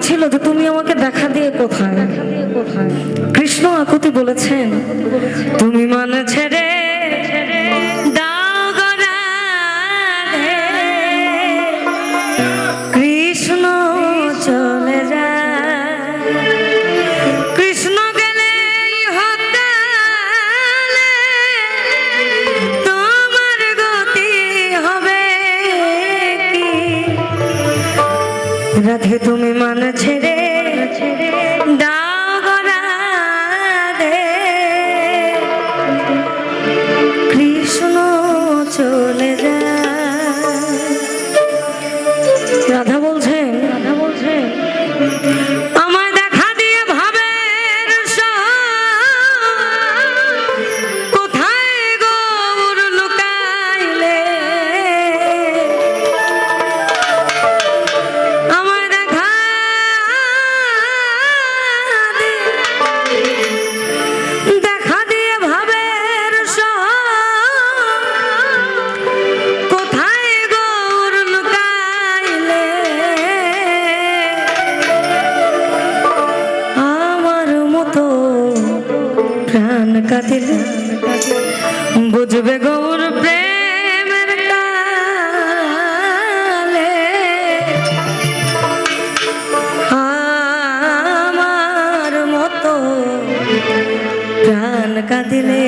ছিল যে তুমি আমাকে দেখা দিয়ে কোথায়। কৃষ্ণ আকুতি বলেছেন, তুমি মানে ছেড়ে দাও গো রাধে, কৃষ্ণ চলে যায়। কৃষ্ণ গেলে হতালে তোমার গতি হবে কি? রাধে তুমি মান ছেড়ে দাও গো রাধে, কৃষ্ণ চলে যায়। রাধা বলছেন আমায় দেখা দিয়ে ভাবের কোথায় গৌর লুকাইলে, আমায় দেখা দিয়ে ভাবের কোথায় গৌর লুকাইলে, আমার মতো প্রাণ কাঁদিলে বুঝবে গৌর প্রেমের কালে। আমার মতো প্রাণ কাঁদিলে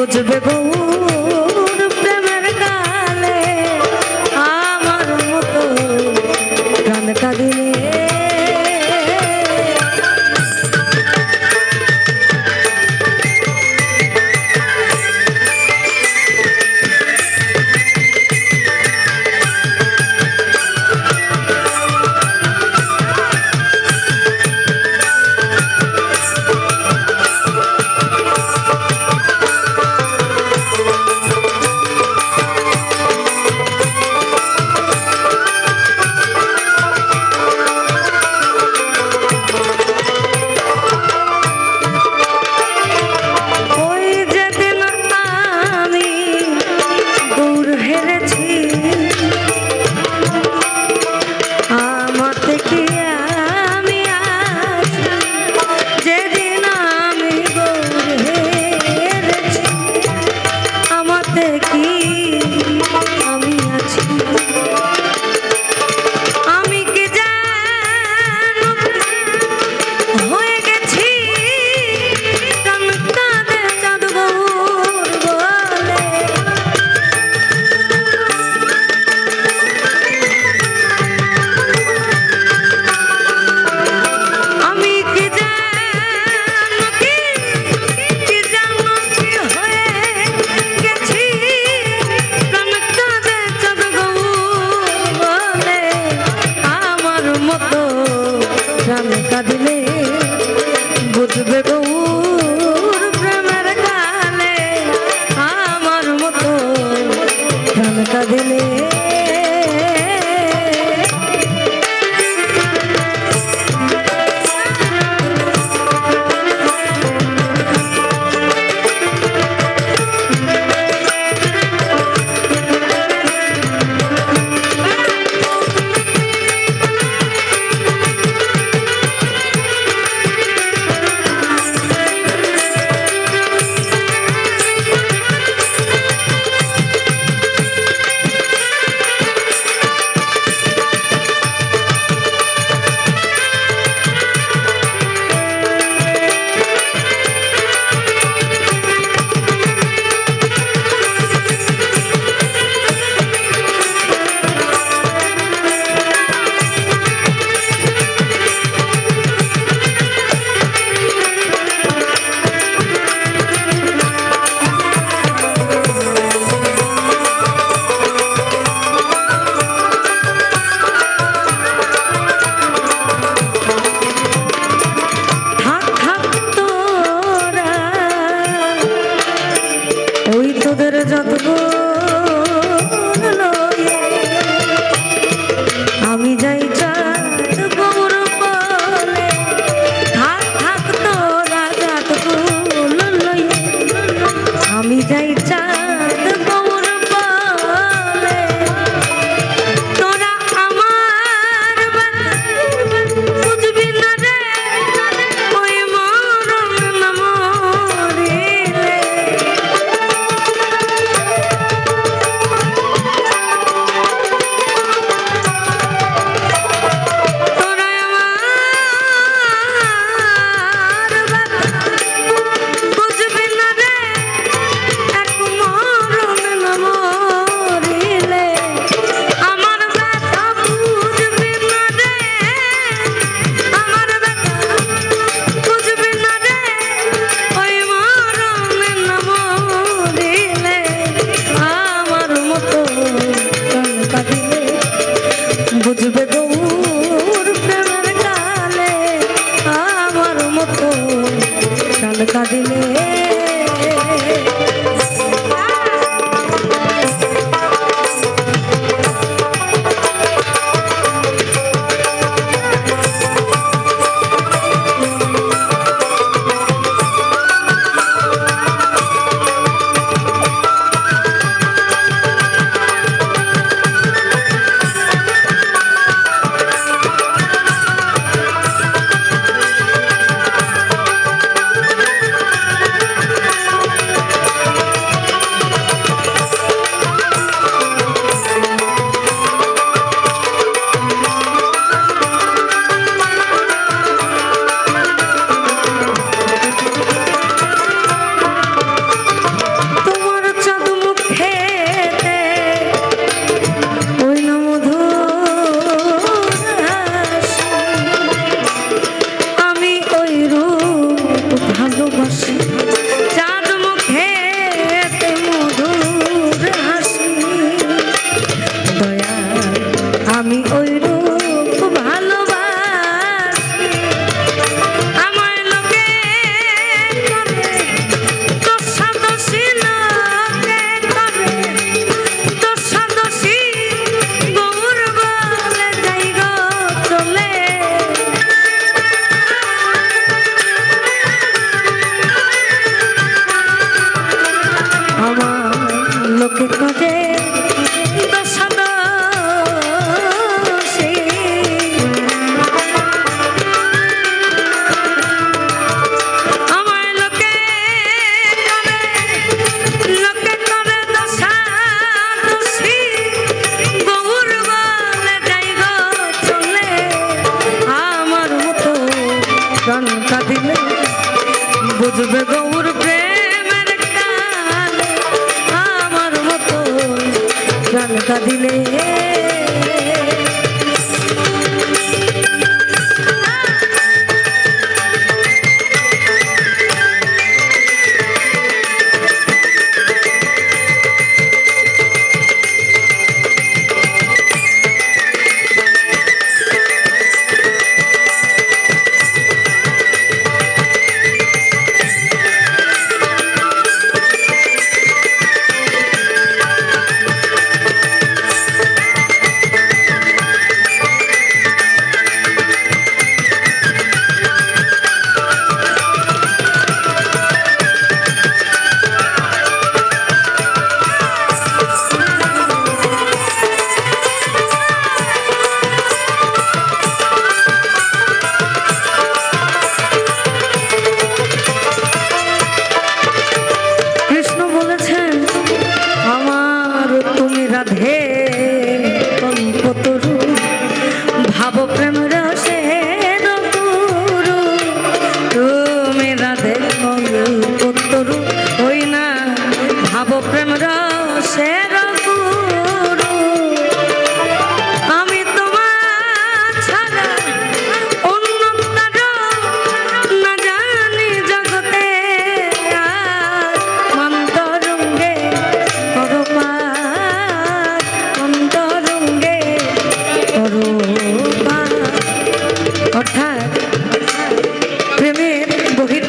বুঝবে গৌর প্রেমের কালে, আমার মতো প্রাণ কাঁদিলে। দিলে তোদের যত আমি যাই চাঁদ গৌর বলে থাক থাক তোরা যাত লই আমি যাই চাঁদ গৌর বলে তোরা আমার বুঝবি না রে ওই মরণ না মরিলে বুঝবে গৌর প্রেমের কালে আমার মতো কাল কাঁদিলে আমি ওই রূপ ভালোবাসি আমার লোকে করে দোষাদোষী লোকে করে দোষাদোষী গৌর বলে যাই গো চলে আমার লোকে করে বুঝবে গৌর প্রেমের কালে আমার মতো গান কাঁদিলে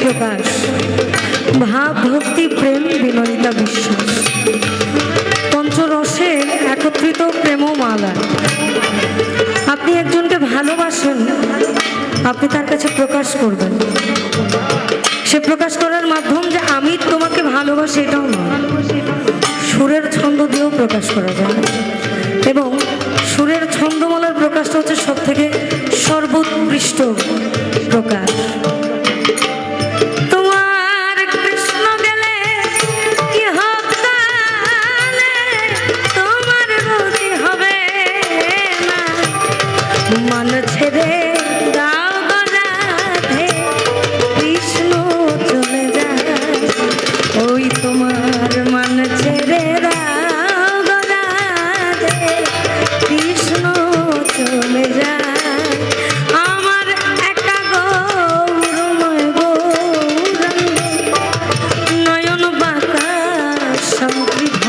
প্রকাশ ভাব ভক্তি প্রেম বিনয়িতা বিশ্বাস। করবেন। সে প্রকাশ করার মাধ্যম যে আমি তোমাকে ভালোবাসি এটাও নয়, সুরের ছন্দ দিয়েও প্রকাশ করা যায়। এবং সুরের ছন্দমালার প্রকাশটা হচ্ছে সব থেকে সর্বোৎকৃষ্ট প্রকাশ। তোমার কৃষ্ণ গেলে কি হবে, তোমার গতি হবে না, মান ছেড়ে দাও গো রাধে, কৃষ্ণ চলে যায়। ওই তোমার মান ছেড়ে দাও গো রাধে, কৃষ্ণ চলে যায়। আমার একা গৌরময় গৌরাঙ্গ, নয়ন বাঁকা সংকৃত